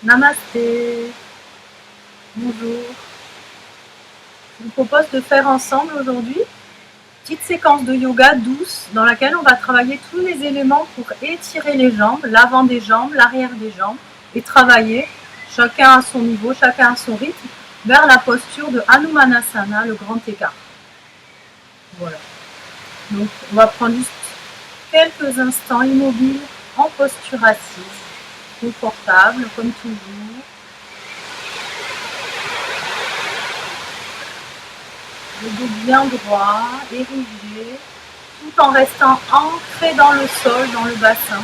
Namasté. Bonjour. Je vous propose de faire ensemble aujourd'hui une petite séquence de yoga douce dans laquelle on va travailler tous les éléments pour étirer les jambes, l'avant des jambes, l'arrière des jambes et travailler, chacun à son niveau, chacun à son rythme, vers la posture de Hanumanasana, le grand écart. Voilà. Donc on va prendre juste quelques instants immobiles en posture assise, confortable comme toujours. Le dos bien droit, érigé, tout en restant ancré dans le sol, dans le bassin.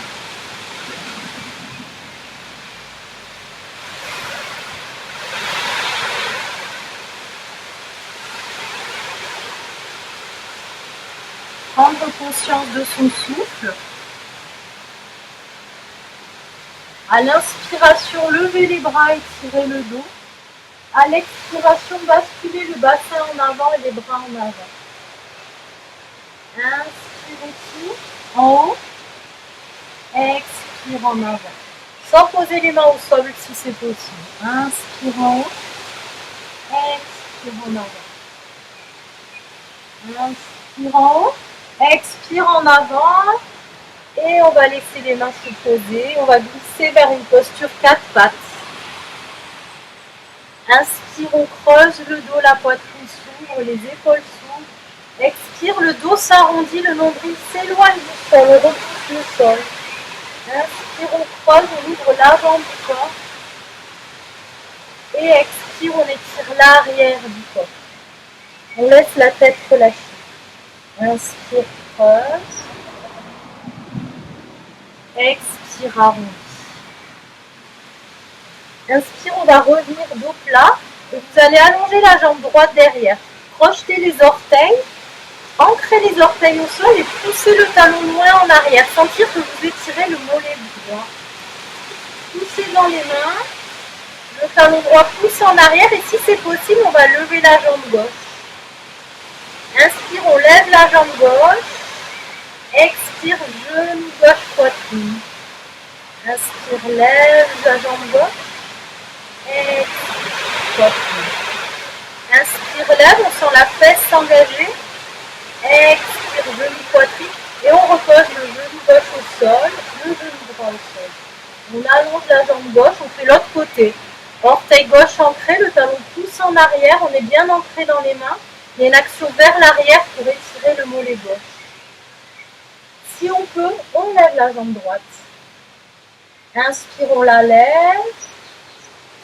Prendre conscience de son souffle. À l'inspiration, levez les bras, étirez le dos. À l'expiration, basculez le bassin en avant et les bras en avant. Inspirez tout en haut. Expire en avant. Sans poser les mains au sol si c'est possible. Inspire en haut. Expire en avant. Inspire en haut. Expire en avant. Et on va laisser les mains se poser. On va glisser vers une posture 4 pattes. Inspire, on creuse le dos, la poitrine s'ouvre, les épaules s'ouvrent. Expire, le dos s'arrondit, le nombril s'éloigne du sol, on repousse le sol. Inspire, on creuse, on ouvre l'avant du corps. Et expire, on étire l'arrière du corps. On laisse la tête relâchée. Inspire, creuse. Expire, arrondis. Inspire, on va revenir dos plat. Et vous allez allonger la jambe droite derrière. Crochetez les orteils. Ancrez les orteils au sol et poussez le talon loin en arrière. Sentir que vous étirez le mollet droit. Poussez dans les mains. Le talon droit pousse en arrière. Et si c'est possible, on va lever la jambe gauche. Inspire, on lève la jambe gauche. Expire, genou gauche, poitrine. Inspire, lève la jambe gauche. Expire, poitrine. Inspire, lève, on sent la fesse s'engager. Expire, genou, poitrine. Et on repose le genou gauche au sol, le genou droit au sol. On allonge la jambe gauche, on fait l'autre côté. Orteil gauche ancré, le talon pousse en arrière, on est bien ancré dans les mains. Il y a une action vers l'arrière pour étirer le mollet gauche. Si on peut, on lève la jambe droite. Inspire, on la lève.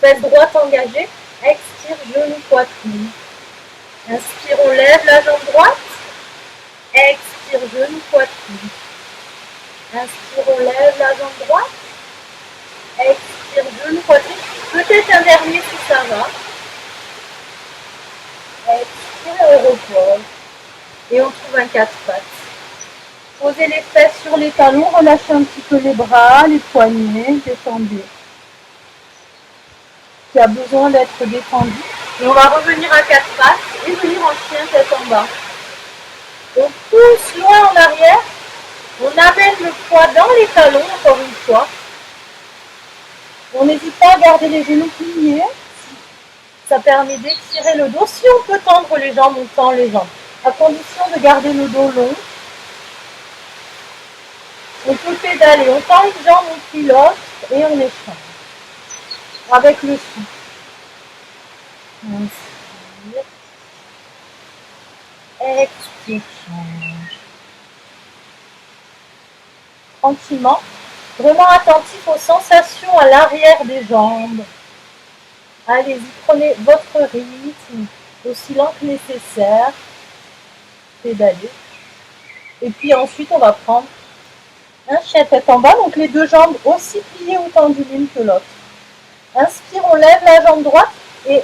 Fesse droite engagée. Expire, genou, poitrine. Inspire, on lève la jambe droite. Expire, genou, poitrine. Inspire, on lève la jambe droite. Expire, genou, poitrine. Peut-être un dernier si ça va. Expire, on repose. Et on trouve un 4 pattes. Posez les fesses sur les talons, relâchez un petit peu les bras, les poignets, détendez. Qui a besoin d'être détendu. Et on va revenir à 4 pattes et venir en chien tête en bas. On pousse loin en arrière. On amène le poids dans les talons, encore une fois. On n'hésite pas à garder les genoux pliés. Ça permet d'étirer le dos. Si on peut tendre les jambes, on tend les jambes. À condition de garder le dos long. On peut pédaler. On tend une jambe, on plie l'autre et on échange. Avec le souffle. Inspire. Expire. Tranquillement. Vraiment attentif aux sensations à l'arrière des jambes. Allez-y, prenez votre rythme, aussi lent que nécessaire. Pédalez. Et puis ensuite, on va prendre un chien tête en bas. Donc les deux jambes aussi pliées ou tendues l'une que l'autre. Inspire, on lève la jambe droite et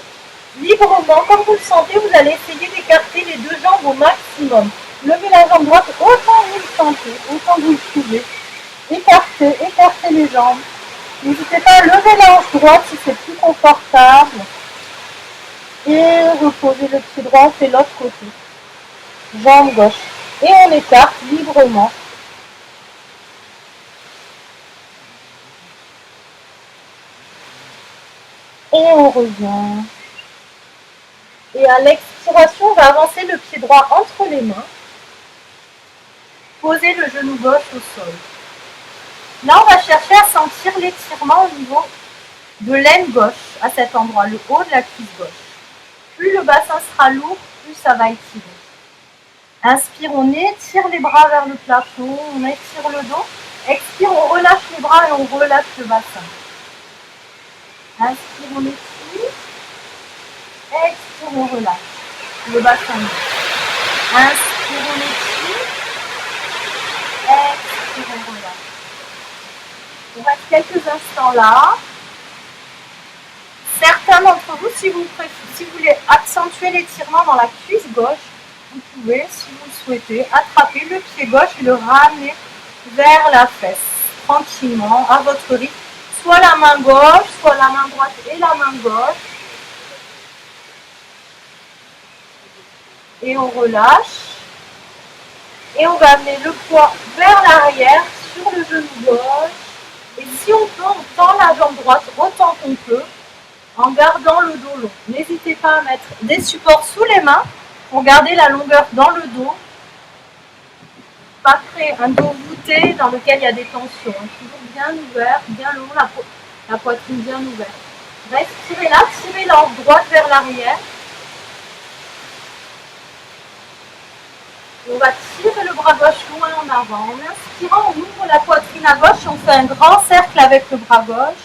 librement, comme vous le sentez, vous allez essayer d'écarter les deux jambes au maximum. Levez la jambe droite autant que vous le sentez, autant que vous le pouvez. Écartez les jambes. N'hésitez pas à lever la hanche droite si c'est plus confortable. Et reposez le pied droit, on fait l'autre côté. Jambe gauche. Et on écarte librement. Et on revient. Et à l'expiration, on va avancer le pied droit entre les mains. Poser le genou gauche au sol. Là, on va chercher à sentir l'étirement au niveau de l'aine gauche, à cet endroit, le haut de la cuisse gauche. Plus le bassin sera lourd, plus ça va étirer. Inspire, on étire les bras vers le plafond, on étire le dos. Expire, on relâche les bras et on relâche le bassin. Inspire, on étire. Expire, on relâche le bassin. Inspire, on étire. Expire, on relâche. On reste quelques instants là. Certains d'entre vous, si vous voulez accentuer l'étirement dans la cuisse gauche, vous pouvez, si vous le souhaitez, attraper le pied gauche et le ramener vers la fesse, tranquillement, à votre rythme. Soit la main gauche, soit la main droite et la main gauche. Et on relâche. Et on va amener le poids vers l'arrière, sur le genou gauche. Et si on peut, on tend la jambe droite autant qu'on peut, en gardant le dos long. N'hésitez pas à mettre des supports sous les mains pour garder la longueur dans le dos. Pas créer un dos voûté dans lequel il y a des tensions. Toujours bien ouvert, bien long, la poitrine bien ouverte. Respirez là, tirez la hanche droite vers l'arrière. On va tirer le bras gauche loin en avant. En inspirant, on ouvre la poitrine à gauche, on fait un grand cercle avec le bras gauche.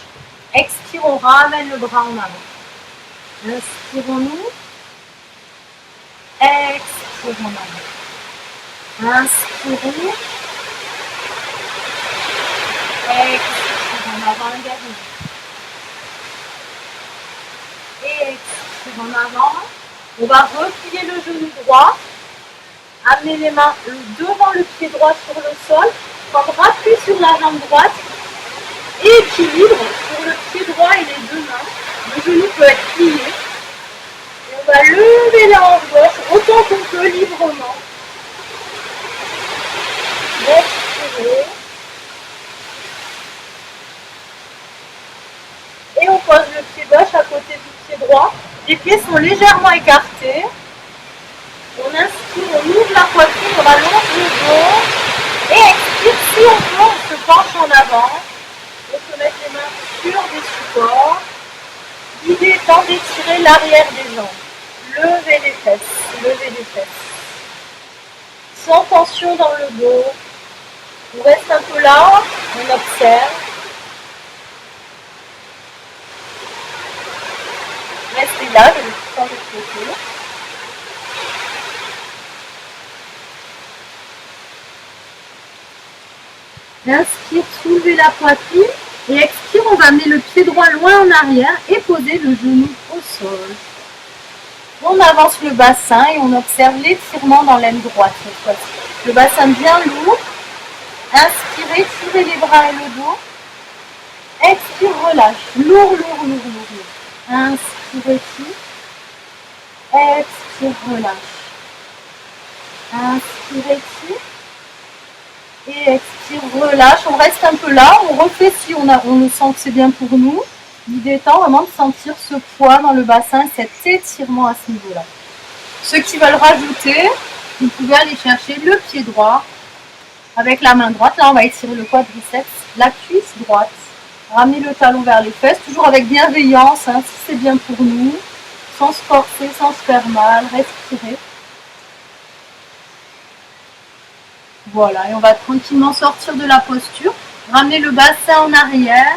Expire, on ramène le bras en avant. Inspirons-nous. Expire en avant. Inspirez. Expire en avant, un dernier. Expire en avant. On va replier le genou droit. Amener les mains devant le pied droit sur le sol. Prendre appui sur la jambe droite. Et équilibre sur le pied droit et les deux mains. Le genou peut être plié. Et on va lever la hanche gauche autant qu'on peut librement. Respirez. Et on pose le pied gauche à côté du pied droit. Les pieds sont légèrement écartés. On inspire, on ouvre la poitrine, on allonge le dos. Et expire, si on peut, on se penche en avant. On peut mettre les mains sur des supports. L'idée étant d'étirer l'arrière des jambes. Levez les fesses, levez les fesses. Sans tension dans le dos. On reste un peu là, on observe. Restez là, je vais tout changer de côté. Inspire, soulevez la poitrine. Et expire, on va amener le pied droit loin en arrière et poser le genou au sol. On avance le bassin et on observe l'étirement dans l'aine droite cette fois-ci. Le bassin bien lourd. Inspirez, tirez les bras et le dos. Expire, relâche. Lourd, lourd, lourd, lourd, lourd. Inspire, tire. Expire, relâche. Inspire, tire. Et expire, relâche. On reste un peu là. On refait si on sent que c'est bien pour nous. L'idée étant vraiment de sentir ce poids dans le bassin, cet étirement à ce niveau-là. Ceux qui veulent rajouter, vous pouvez aller chercher le pied droit avec la main droite. Là, on va étirer le quadriceps, la cuisse droite. Ramener le talon vers les fesses, toujours avec bienveillance, si c'est bien pour nous. Sans se forcer, sans se faire mal. Respirez. Voilà, et on va tranquillement sortir de la posture. Ramener le bassin en arrière.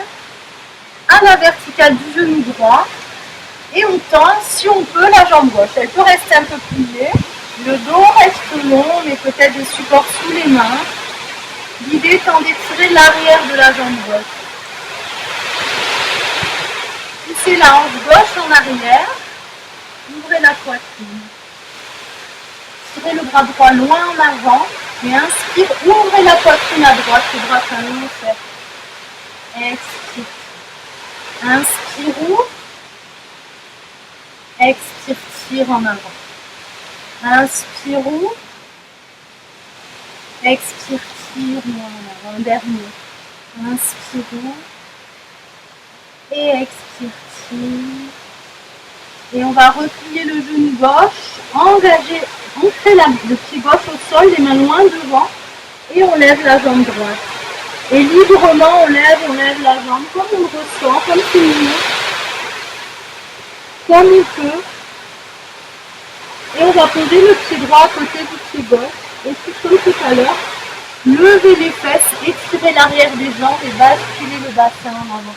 À la verticale du genou droit. Et on tend, si on peut, la jambe gauche. Elle peut rester un peu pliée. Le dos reste long, on met peut-être des supports sous les mains. L'idée étant d'étirer l'arrière de la jambe gauche. Poussez la hanche gauche en arrière. Ouvrez la poitrine. Tirez le bras droit loin en avant. Et inspire, ouvrez la poitrine à droite, le bras un long cercle. Expire. Inspire, ouvre. Expire, tire en avant. Inspire, ouvre. Expire, tire en avant. Un dernier. Inspire, ouvre. Et expire, tire. Et on va replier le genou gauche, ancrer le pied gauche au sol, les mains loin devant, et on lève la jambe droite. Et librement, on lève la jambe, comme on le ressent, comme c'est mieux, comme il peut. Et on va poser le pied droit à côté du pied gauche, et puis comme tout à l'heure, lever les fesses, étirer l'arrière des jambes et basculer le bassin en avant.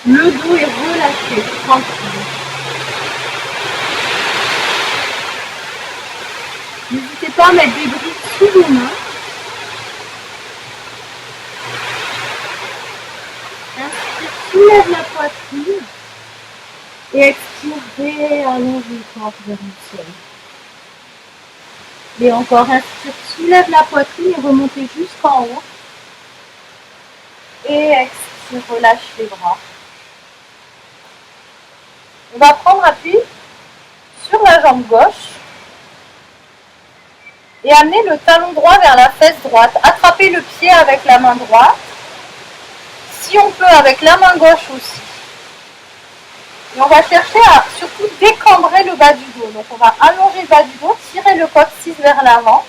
Le dos est relâché, tranquille. N'hésitez pas à mettre des briques sous vos mains. Inspire, soulève la poitrine. Et expire, réallonge le corps vers le sol. Et encore, inspire, soulève la poitrine et remontez jusqu'en haut. Et expire, relâche les bras. On va prendre appui sur la jambe gauche et amener le talon droit vers la fesse droite. Attrapez le pied avec la main droite, si on peut avec la main gauche aussi. Et on va chercher à surtout décambrer le bas du dos. Donc on va allonger le bas du dos, tirer le coccyx vers l'avant,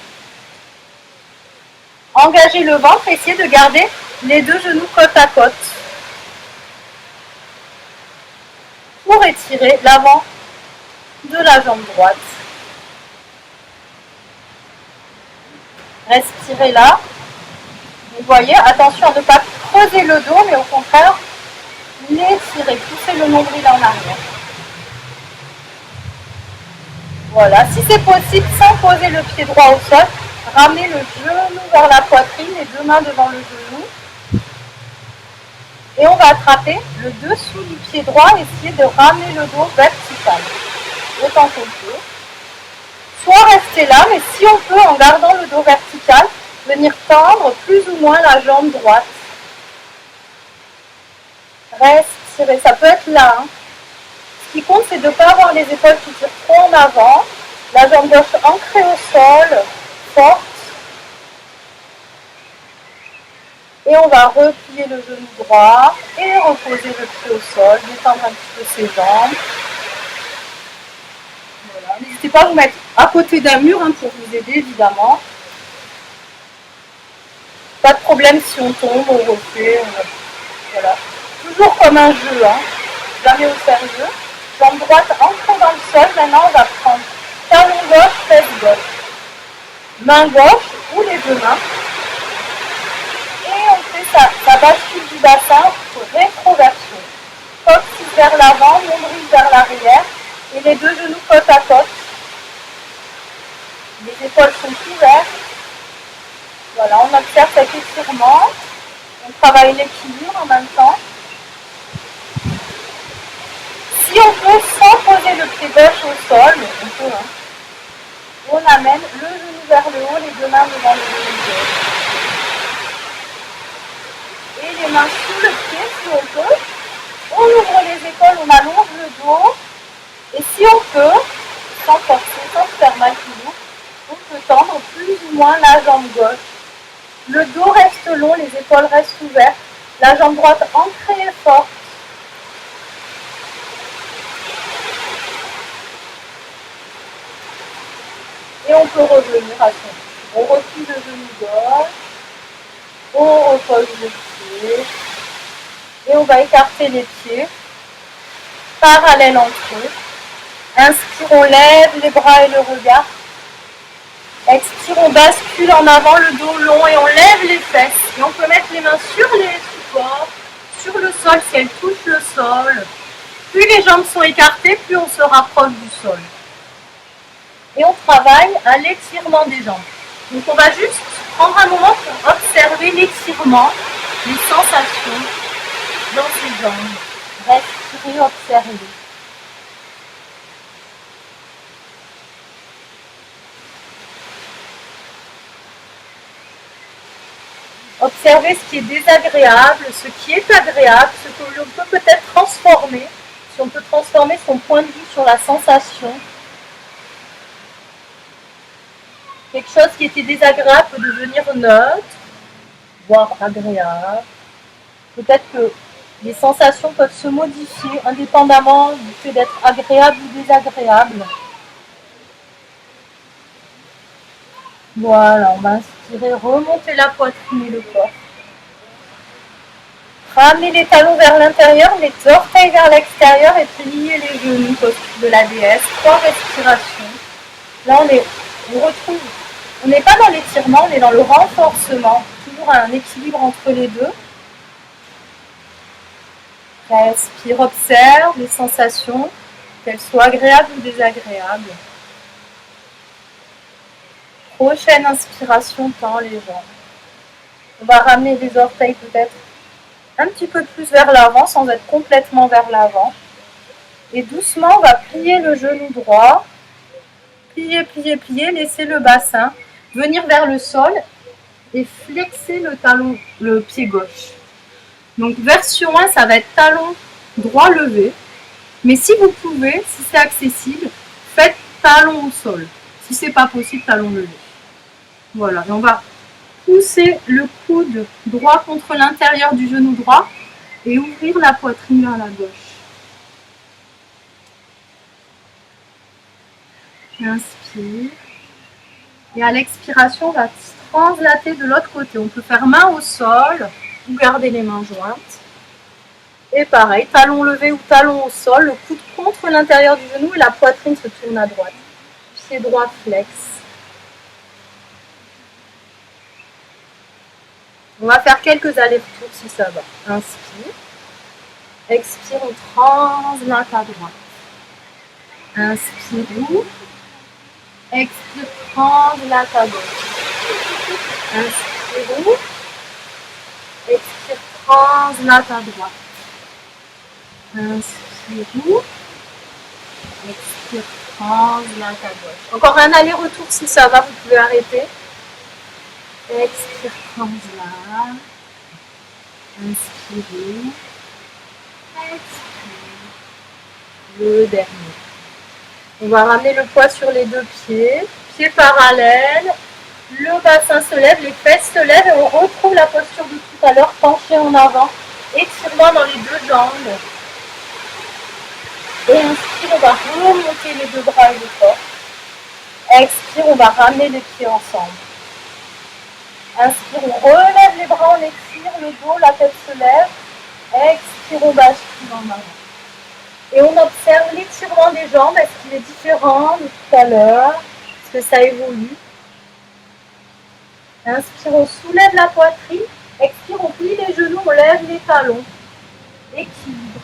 engager le ventre, essayer de garder les deux genoux côte à côte pour étirer l'avant de la jambe droite. Respirez là. Vous voyez, attention à ne pas creuser le dos, mais au contraire, l'étirer, pousser le nombril en arrière. Voilà, si c'est possible, sans poser le pied droit au sol, ramenez le genou vers la poitrine, les deux mains devant le genou. Et on va attraper le dessous du pied droit, essayer de ramener le dos vertical, autant qu'on peut. Soit rester là, mais si on peut, en gardant le dos vertical, venir tendre plus ou moins la jambe droite. Respirez, ça peut être là. Hein. Ce qui compte, c'est de ne pas avoir les épaules qui tirent trop en avant. La jambe gauche ancrée au sol, forte. Et on va replier le genou droit et reposer le pied au sol, détendre un petit peu ses jambes. Voilà. N'hésitez pas à vous mettre à côté d'un mur hein, pour vous aider, évidemment. Pas de problème si on tombe, on refait. Voilà. Toujours comme un jeu, hein. Jamais au sérieux. Jambe droite ancrée dans le sol. Maintenant, on va prendre talon gauche, fesse gauche. Main gauche ou les deux mains. Et on fait sa bascule du bassin, rétroversion. Coccyx vers l'avant, nombril vers l'arrière. Et les deux genoux côte à côte. Les épaules sont ouvertes. Voilà, on observe cet étirement. On travaille l'équilibre en même temps. Si on peut, sans poser le pied gauche au sol, on peut, hein, on amène le genou vers le haut, les deux mains devant le genou gauche. Et les mains sous le pied, si on peut. On ouvre les épaules, on allonge le dos. Et si on peut, sans forcer, sans se faire mal toujours, on peut tendre plus ou moins la jambe gauche. Le dos reste long, les épaules restent ouvertes. La jambe droite ancrée et forte. Et on peut revenir à son. On replie le genou gauche. On repose le pied. Et on va écarter les pieds. Parallèles entre eux. Inspire, on lève les bras et le regard. Expire, on bascule en avant, le dos long et on lève les fesses. Et on peut mettre les mains sur les supports, sur le sol si elles touchent le sol. Plus les jambes sont écartées, plus on se rapproche du sol. Et on travaille à l'étirement des jambes. Donc on va juste prendre un moment pour observer l'étirement, les sensations dans ces jambes. Respirez, observez. Observez ce qui est désagréable, ce qui est agréable, ce que l'on peut peut-être transformer, si on peut transformer son point de vue sur la sensation. Quelque chose qui était désagréable peut devenir neutre, voire agréable. Peut-être que Les sensations peuvent se modifier indépendamment du fait d'être agréable ou désagréable. Voilà, on va inspirer, remonter la poitrine et le corps. Ramener les talons vers l'intérieur, les orteils vers l'extérieur et plier les genoux, posture de la déesse. 3 respirations. Là, on retrouve, on n'est pas dans l'étirement, on est dans le renforcement. Toujours un équilibre entre les deux. Respire, observe les sensations, qu'elles soient agréables ou désagréables. Prochaine inspiration, tend les jambes. On va ramener les orteils peut-être un petit peu plus vers l'avant sans être complètement vers l'avant. Et doucement, on va plier le genou droit. Plier, plier, plier, laisser le bassin venir vers le sol et flexer le talon, le pied gauche. Donc version 1, ça va être talon droit levé. Mais si vous pouvez, si c'est accessible, faites talon au sol. Si c'est pas possible, talon levé. Voilà, et on va pousser le coude droit contre l'intérieur du genou droit et ouvrir la poitrine vers la gauche. Inspire. Et à l'expiration, on va translater de l'autre côté. On peut faire main au sol ou garder les mains jointes. Et pareil, talon levé ou talon au sol, le coude contre l'intérieur du genou et la poitrine se tourne à droite. Pied droit flex. On va faire quelques allers-retours si ça va. Inspire. Expire, on translate à droite. Inspire, ouvre. Expire, translate à gauche. Inspire, ouvre. Expire, translate à droite. Inspire, ouvre. Expire, translate à gauche. Encore un aller-retour si ça va, vous pouvez arrêter. Expire, translate. Inspirez. Expire. Le dernier. On va ramener le poids sur les deux pieds. Pieds parallèles. Le bassin se lève, les fesses se lèvent et on retrouve la posture de tout à l'heure, penché en avant. Étirement dans les deux jambes. Et inspire, on va remonter les deux bras et le corps. Expire, on va ramener les pieds ensemble. Inspire, on relève les bras, on étire le dos, la tête se lève. Expire, on bascule en avant. Et on observe l'étirement des jambes. Est-ce qu'il est différent de tout à l'heure? Est-ce que ça évolue? Inspire, on soulève la poitrine. Expire, on plie les genoux, on lève les talons. Équilibre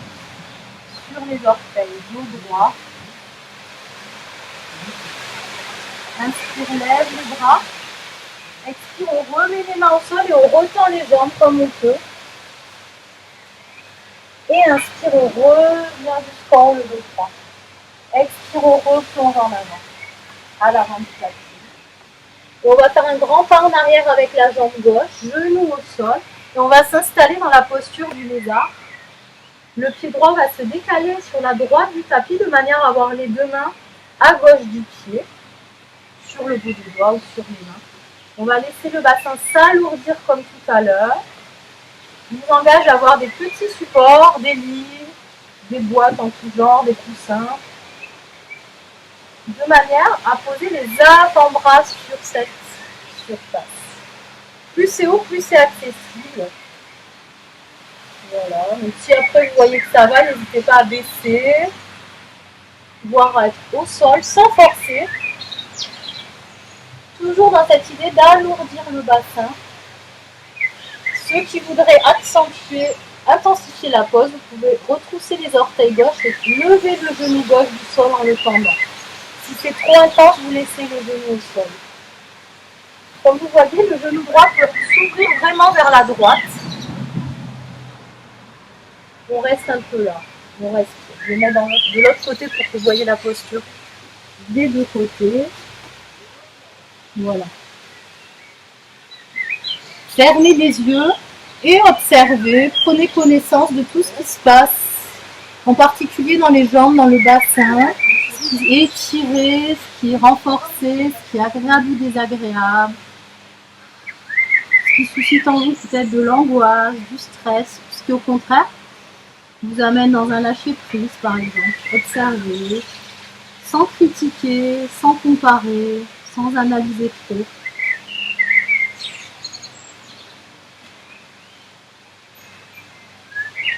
sur les orteils, dos droit. Inspire, lève les bras. Expire, on remet les mains au sol et on retend les jambes comme on peut. Et inspire, on revient jusqu'en haut le dos droit. Expire, on replonge en avant. À la rampe flexible. Et on va faire un grand pas en arrière avec la jambe gauche, genou au sol. Et on va s'installer dans la posture du lézard. Le pied droit va se décaler sur la droite du tapis de manière à avoir les deux mains à gauche du pied, sur le bout du doigt ou sur les mains. On va laisser le bassin s'alourdir comme tout à l'heure. Je vous engage à avoir des petits supports, des livres, des boîtes en tout genre, des coussins, de manière à poser les avant-bras sur cette surface. Plus c'est haut, plus c'est accessible. Voilà, donc si après vous voyez que ça va, n'hésitez pas à baisser, voire à être au sol sans forcer. Toujours dans cette idée d'alourdir le bassin. Ceux qui voudraient intensifier la pose, vous pouvez retrousser les orteils gauche et lever le genou gauche du sol en le tendant. Si c'est trop intense, vous laissez le genou au sol. Comme vous voyez, le genou droit peut s'ouvrir vraiment vers la droite. On reste un peu là. On respire. Je vais mettre de l'autre côté pour que vous voyez la posture des deux côtés. Voilà. Fermez les yeux et observez. Prenez connaissance de tout ce qui se passe, en particulier dans les jambes, dans le bassin. Ce qui est étiré, ce qui est renforcé, ce qui est agréable ou désagréable. Ce qui suscite en vous peut-être de l'angoisse, du stress, ce qui au contraire vous amène dans un lâcher-prise, par exemple. Observez, sans critiquer, sans comparer, sans analyser trop.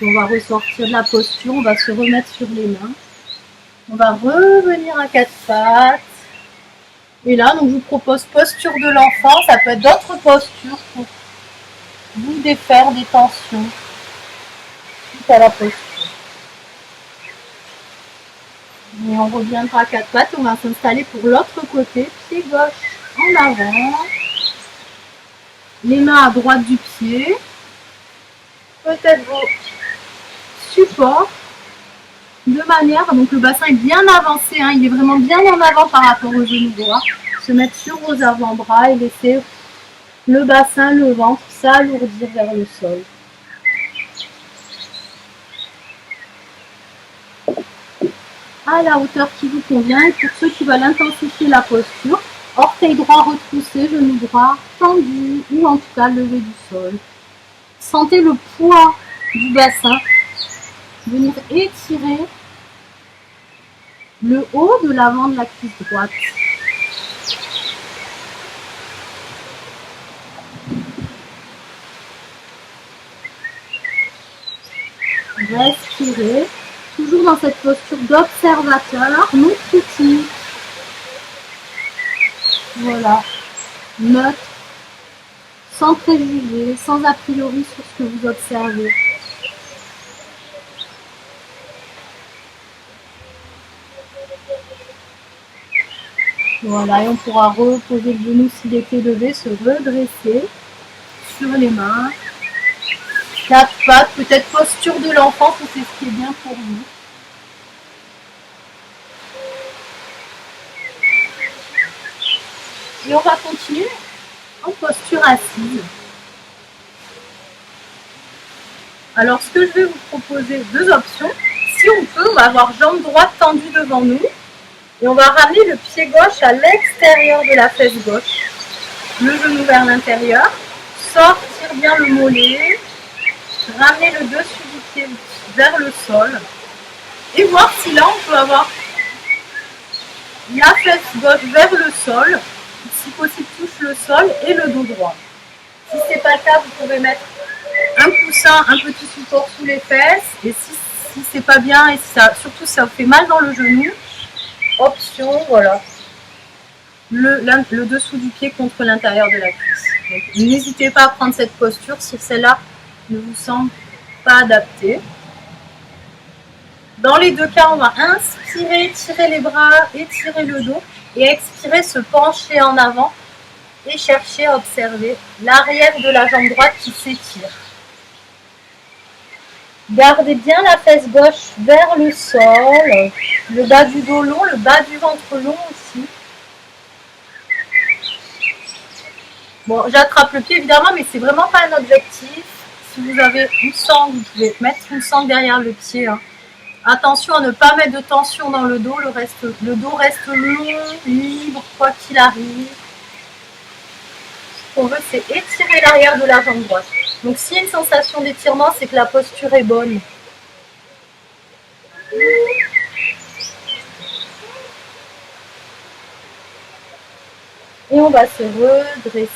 On va ressortir de la posture, on va se remettre sur les mains. On va revenir à quatre pattes. Et là, donc, je vous propose posture de l'enfant. Ça peut être d'autres postures pour vous défaire des tensions suite à la posture. Et on reviendra à quatre pattes. On va s'installer pour l'autre côté. Pied gauche en avant. Les mains à droite du pied. Peut-être vos supports. De manière, donc le bassin est bien avancé, hein, il est vraiment bien en avant par rapport au genou droit. Se mettre sur vos avant-bras et laisser le bassin, le ventre s'alourdir vers le sol. À la hauteur qui vous convient. Et pour ceux qui veulent intensifier la posture, orteil droit retroussé, genou droit tendu ou en tout cas levé du sol. Sentez le poids du bassin venir étirer le haut de l'avant de la cuisse droite. Respirez, toujours dans cette posture d'observateur, non critique. Voilà, neutre, sans préjugés, sans a priori sur ce que vous observez. Voilà, et on pourra reposer le genou s'il était levé, se redresser sur les mains. Quatre pattes, peut-être posture de l'enfant, si c'est ce qui est bien pour vous. Et on va continuer en posture assise. Alors, ce que je vais vous proposer, deux options. Si on peut, on va avoir jambe droite tendue devant nous. Et on va ramener le pied gauche à l'extérieur de la fesse gauche. Le genou vers l'intérieur. Sortir bien le mollet. Ramener le dessus du pied vers le sol. Et voir si là, on peut avoir la fesse gauche vers le sol. Si possible, touche le sol et le dos droit. Si ce n'est pas le cas, vous pouvez mettre un coussin, un petit support sous les fesses. Et si c'est pas bien, et surtout si ça vous fait mal dans le genou, option, voilà, le dessous du pied contre l'intérieur de la cuisse. N'hésitez pas à prendre cette posture si celle-là ne vous semble pas adaptée. Dans les deux cas, on va inspirer, tirer les bras, étirer le dos et expirer, se pencher en avant et chercher à observer l'arrière de la jambe droite qui s'étire. Gardez bien la fesse gauche vers le sol, le bas du dos long, le bas du ventre long aussi. Bon, j'attrape le pied évidemment, mais c'est vraiment pas un objectif. Si vous avez une sangle, vous pouvez mettre une sangle derrière le pied. Hein. Attention à ne pas mettre de tension dans le dos, le dos reste long, libre, quoi qu'il arrive. Ce qu'on veut, c'est étirer l'arrière de la jambe droite. Donc s'il y a une sensation d'étirement, c'est que la posture est bonne. Et on va se redresser.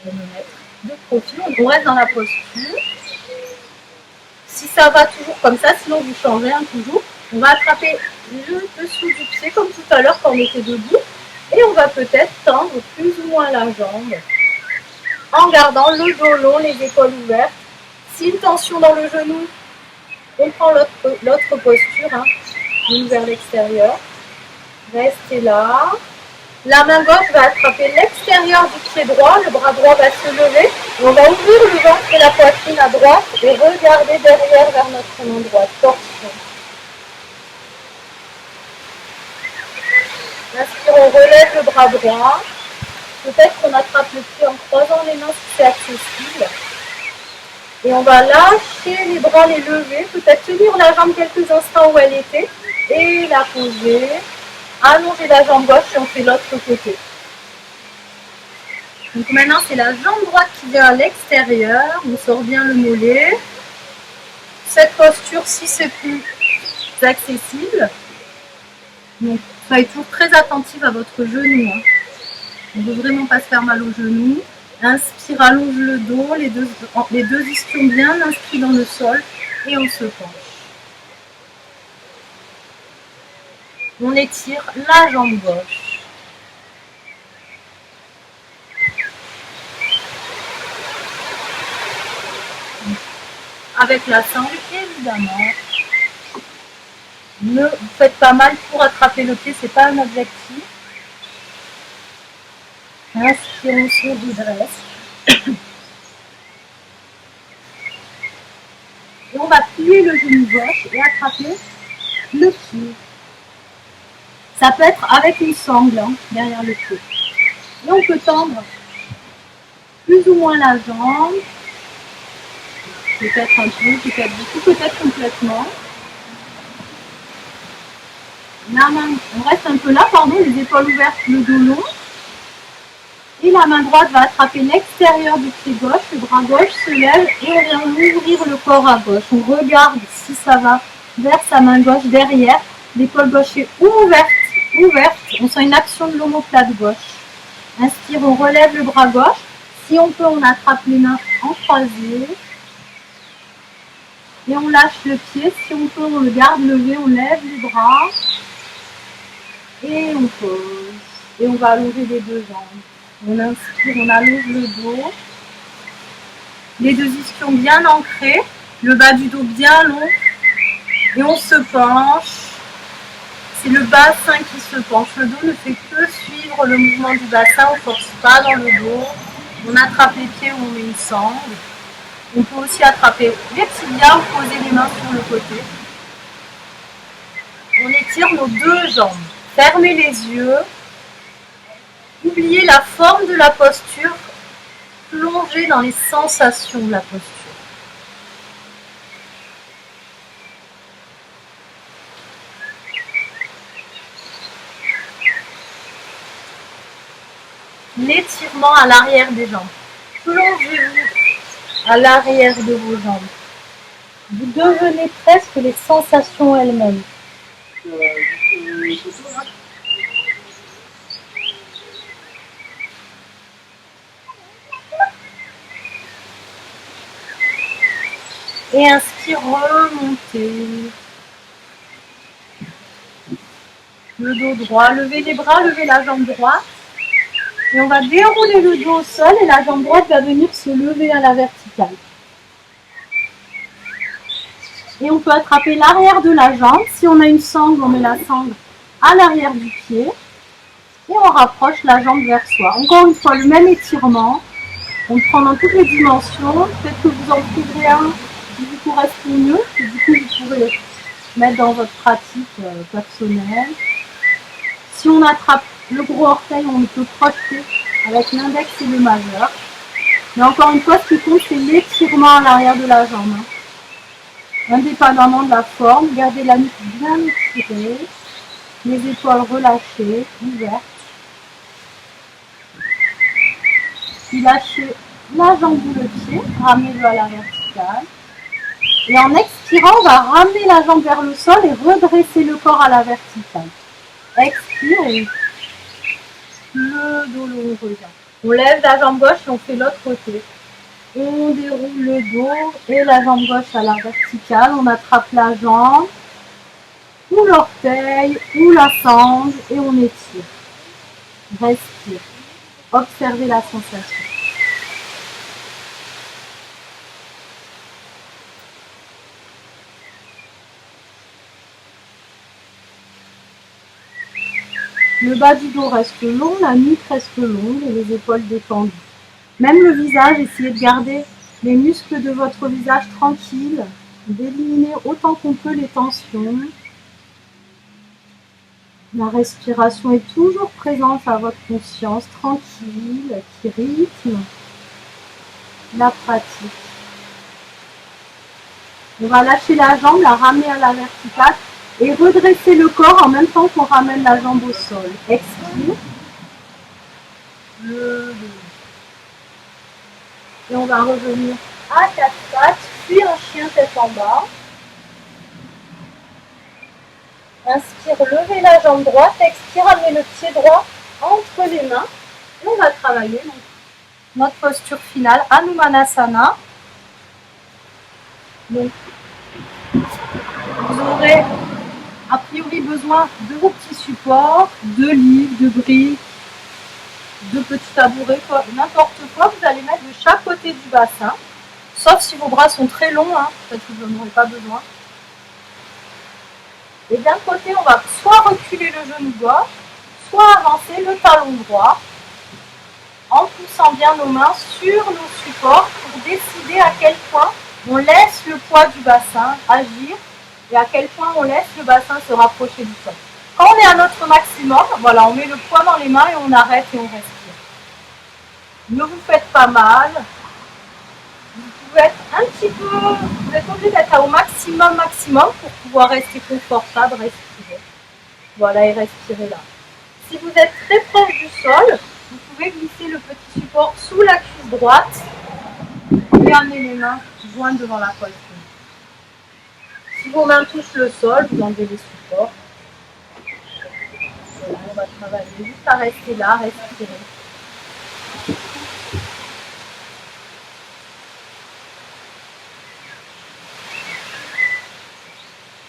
Je vais me mettre de profil, on reste dans la posture. Si ça va toujours comme ça, sinon vous changez toujours. On va attraper le dessous du pied comme tout à l'heure quand on était debout. Et on va peut-être tendre plus ou moins la jambe en gardant le dos long, les épaules ouvertes. Si une tension dans le genou, on prend l'autre posture, hein, genou vers l'extérieur. Restez là. La main gauche va attraper l'extérieur du pied droit, le bras droit va se lever. On va ouvrir le ventre et la poitrine à droite et regarder derrière vers notre main droite. Torsion. Inspire, on relève le bras droit. Peut-être qu'on attrape le pied en croisant les mains si c'est accessible. Et on va lâcher les bras, les lever. Peut-être tenir la jambe quelques instants où elle était. Et la poser. Allonger la jambe gauche et on fait l'autre côté. Donc maintenant, c'est la jambe droite qui vient à l'extérieur. On sort bien le mollet. Cette posture-ci, c'est plus accessible. Donc, soyez toujours très attentive à votre genou. Hein. On ne veut vraiment pas se faire mal au genou. Inspire, allonge le dos, les deux ischions bien inscrits dans le sol et on se penche. On étire la jambe gauche. Avec la sangle, évidemment. Ne vous faites pas mal pour attraper le pied, c'est pas un objectif. Inspire, on se redresse. Et on va plier le genou gauche et attraper le pied. Ça peut être avec une sangle hein, derrière le pied. Et on peut tendre plus ou moins la jambe. Peut-être un peu, peut-être beaucoup, peut-être complètement. La main, on reste un peu là, pardon, les épaules ouvertes, le dos long. Et la main droite va attraper l'extérieur du pied gauche, le bras gauche se lève et on vient ouvrir le corps à gauche. On regarde si ça va vers sa main gauche derrière. L'épaule gauche est ouverte. On sent une action de l'omoplate gauche. Inspire, on relève le bras gauche. Si on peut, on attrape les mains en croisée. Et on lâche le pied. Si on peut, on le garde levé, on lève les bras. Et on pose. Et on va allonger les deux jambes. On inspire, on allonge le dos. Les deux ischions bien ancrés. Le bas du dos bien long. Et on se penche. C'est le bassin qui se penche. Le dos ne fait que suivre le mouvement du bassin. On ne force pas dans le dos. On attrape les pieds ou on met une sangle. On peut aussi attraper les tibias ou poser les mains sur le côté. On étire nos deux jambes. Fermez les yeux. Oubliez la forme de la posture. Plongez dans les sensations de la posture. L'étirement à l'arrière des jambes. Plongez-vous à l'arrière de vos jambes. Vous devenez presque les sensations elles-mêmes. Et inspire, remontez. Le dos droit, levez les bras, levez la jambe droite. Et on va dérouler le dos au sol et la jambe droite va venir se lever à la verticale. Et on peut attraper l'arrière de la jambe. Si on a une sangle, on met la sangle à l'arrière du pied. Et on rapproche la jambe vers soi. Encore une fois, le même étirement. On prend dans toutes les dimensions. Peut-être que vous en trouverez un qui vous correspond mieux. Et du coup, vous pourrez mettre dans votre pratique personnelle. Si on attrape le gros orteil, on peut projeter avec l'index et le majeur. Mais encore une fois, ce qui compte, c'est l'étirement à l'arrière de la jambe. Indépendamment de la forme, gardez la nuque bien étirée, les épaules relâchées, ouvertes. Puis lâchez la jambe ou le pied, ramenez-le à la verticale. Et en expirant, on va ramener la jambe vers le sol et redresser le corps à la verticale. Expire et le dos long revient. On lève la jambe gauche et on fait l'autre côté. On déroule le dos et la jambe gauche à la verticale. On attrape la jambe ou l'orteil ou la sangle et on étire. Respire. Observez la sensation. Le bas du dos reste long, la nuque reste longue et les épaules détendues. Même le visage, essayez de garder les muscles de votre visage tranquilles, d'éliminer autant qu'on peut les tensions. La respiration est toujours présente à votre conscience, tranquille, qui rythme la pratique. On va lâcher la jambe, la ramener à la verticale et redresser le corps en même temps qu'on ramène la jambe au sol. Expire. Et on va revenir à quatre pattes, puis un chien tête en bas. Inspire, levez la jambe droite, expire, amenez le pied droit entre les mains. Et on va travailler donc, notre posture finale, Hanumanasana. Donc, vous aurez a priori besoin de vos petits supports, de livres, de briques, de petits tabourets, n'importe quoi. Vous allez mettre de chaque côté du bassin, sauf si vos bras sont très longs, hein, peut-être que vous n'en aurez pas besoin. Et d'un côté, on va soit reculer le genou gauche, soit avancer le talon droit, en poussant bien nos mains sur nos supports pour décider à quel point on laisse le poids du bassin agir et à quel point on laisse le bassin se rapprocher du sol. Quand on est à notre maximum, voilà, on met le poids dans les mains et on arrête et on respire. Ne vous faites pas mal. Vous pouvez être un petit peu, vous êtes obligé d'être au maximum pour pouvoir rester confortable, respirer. Voilà, et respirer là. Si vous êtes très proche du sol, vous pouvez glisser le petit support sous la cuisse droite et amener les mains jointes devant la poitrine. Si vos mains touchent le sol, vous enlevez les supports. Voilà, on va travailler juste à rester là, respirer.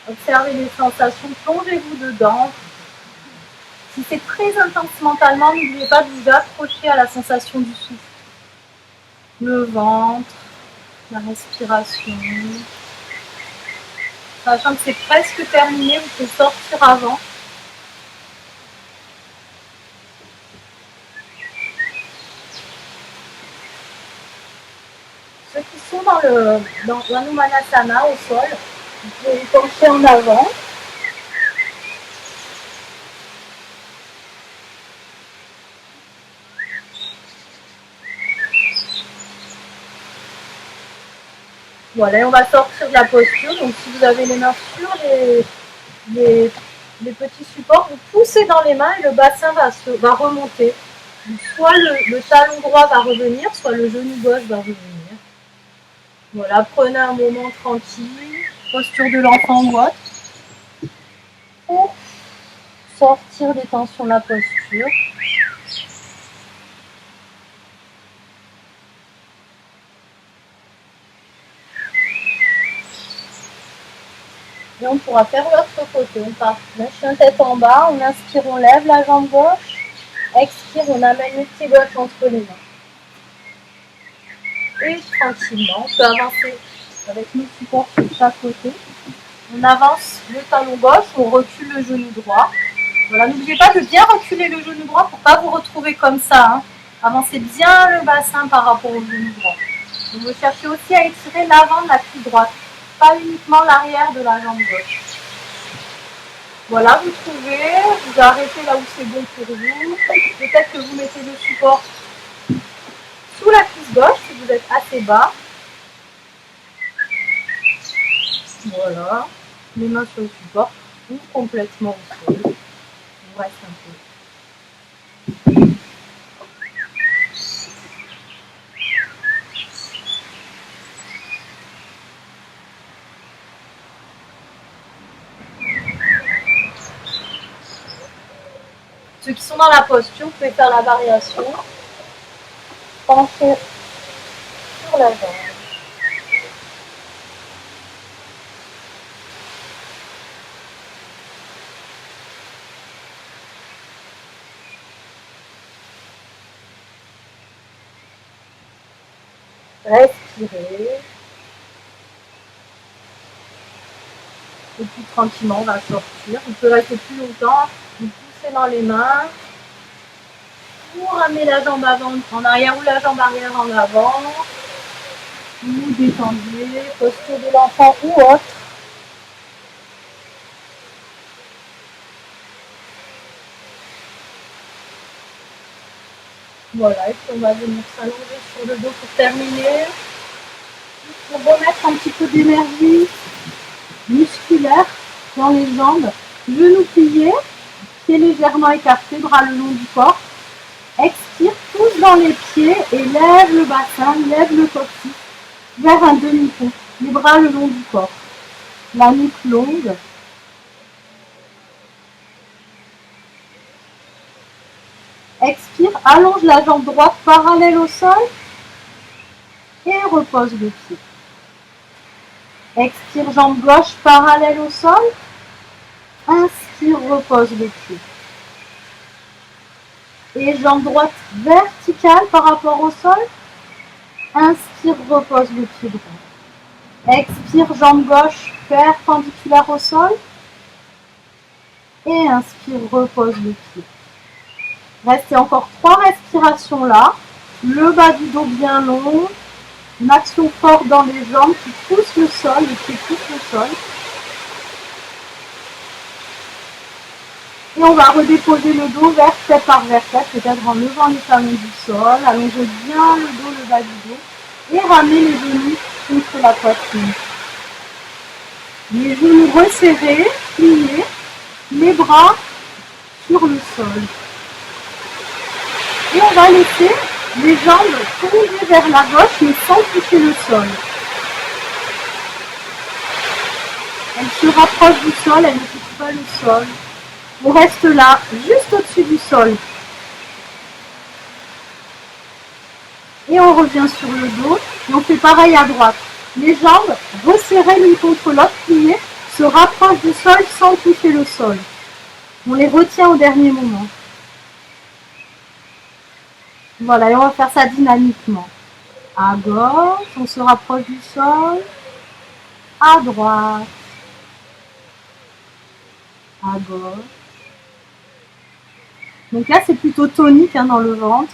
Observez les sensations, plongez-vous dedans. Si c'est très intense mentalement, n'oubliez pas de vous accrocher à la sensation du souffle. Le ventre, la respiration. Sachant que c'est presque terminé, vous pouvez sortir avant. Ceux qui sont dans l'Hanumanasana au sol, vous pouvez vous pencher en avant. Voilà, et on va sortir de la posture. Donc si vous avez les mains sur les petits supports, vous poussez dans les mains et le bassin va remonter. Donc, soit le talon droit va revenir, soit le genou gauche va revenir. Voilà, prenez un moment tranquille, posture de l'enfant ou autre, pour sortir des tensions de la posture. Et on pourra faire l'autre côté. On part d'un chien tête en bas, on inspire, on lève la jambe gauche, expire, on amène le pied gauche entre les mains. Et tranquillement, on peut avancer avec nos supports sur chaque côté. On avance le talon gauche, on recule le genou droit. Voilà, n'oubliez pas de bien reculer le genou droit pour ne pas vous retrouver comme ça. Hein. Avancez bien le bassin par rapport au genou droit. Donc, vous cherchez aussi à étirer l'avant de la cuisse droite, pas uniquement l'arrière de la jambe gauche. Voilà, vous trouvez, vous arrêtez là où c'est bon pour vous. Peut-être que vous mettez le support sous la cuisse gauche si vous êtes assez bas. Voilà, les mains sur le support ou complètement au sol. On reste un peu. Ceux qui sont dans la posture, vous pouvez faire la variation. Pencher sur la jambe. Respirez. Et puis tranquillement, on va sortir. Vous pouvez rester plus longtemps. Vous poussez dans les mains. Vous ramenez la jambe avant en arrière ou la jambe arrière en avant. Vous détendez. Posture de l'enfant ou autre. Voilà, et puis on va venir s'allonger sur le dos pour terminer. Pour remettre un petit peu d'énergie musculaire dans les jambes. Genoux pliés, pieds légèrement écartés, bras le long du corps. Expire, pousse dans les pieds et lève le bassin, lève le coccyx vers un demi-pont. Les bras le long du corps. La nuque longue. Expire, allonge la jambe droite parallèle au sol et repose le pied. Expire, jambe gauche parallèle au sol. Inspire, repose le pied. Et jambe droite verticale par rapport au sol. Inspire, repose le pied droit. Expire, jambe gauche perpendiculaire au sol. Et inspire, repose le pied. Restez encore 3 respirations là. Le bas du dos bien long. Une action forte dans les jambes qui pousse le sol, les pieds poussent le sol. Et on va redéposer le dos vertèbre par vertèbre, peut-être en levant les talons du sol. Allongez bien le dos, le bas du dos. Et ramenez les genoux contre la poitrine. Les genoux resserrés, pliés, les bras sur le sol. Et on va laisser les jambes tourner vers la gauche mais sans toucher le sol. Elle se rapproche du sol, elle ne touche pas le sol. On reste là, juste au-dessus du sol. Et on revient sur le dos et on fait pareil à droite. Les jambes resserrées l'une contre l'autre, pliées, se rapprochent du sol sans toucher le sol. On les retient au dernier moment. Voilà, et on va faire ça dynamiquement. À gauche, on se rapproche du sol. À droite. À gauche. Donc là, c'est plutôt tonique dans le ventre,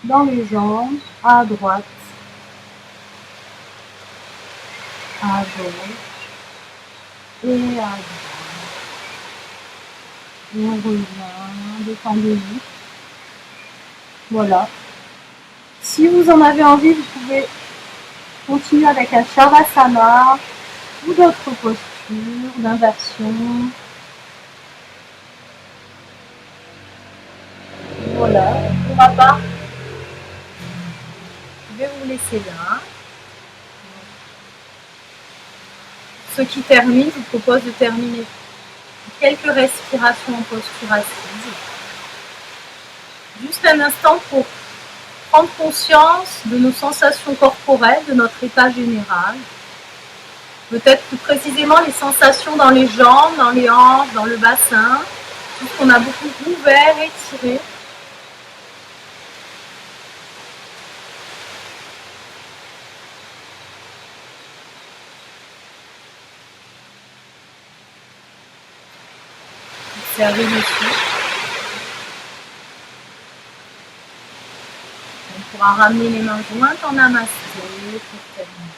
dans les jambes, à droite, à gauche et à droite. Et on revient, détendez-vous. Voilà. Si vous en avez envie, vous pouvez continuer avec un Shavasana ou d'autres postures d'inversion. Voilà, pour ma part, je vais vous laisser là. Ceux qui terminent, je vous propose de terminer quelques respirations en posture assise. Juste un instant pour prendre conscience de nos sensations corporelles, de notre état général. Peut-être plus précisément les sensations dans les jambes, dans les hanches, dans le bassin, puisqu'on a beaucoup ouvert, étiré. Observez le souffle. On pourra ramener les mains jointes en namasté pour terminer.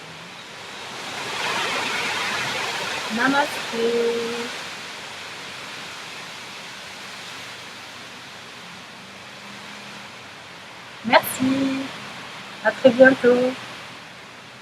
Namasté. Merci. À très bientôt.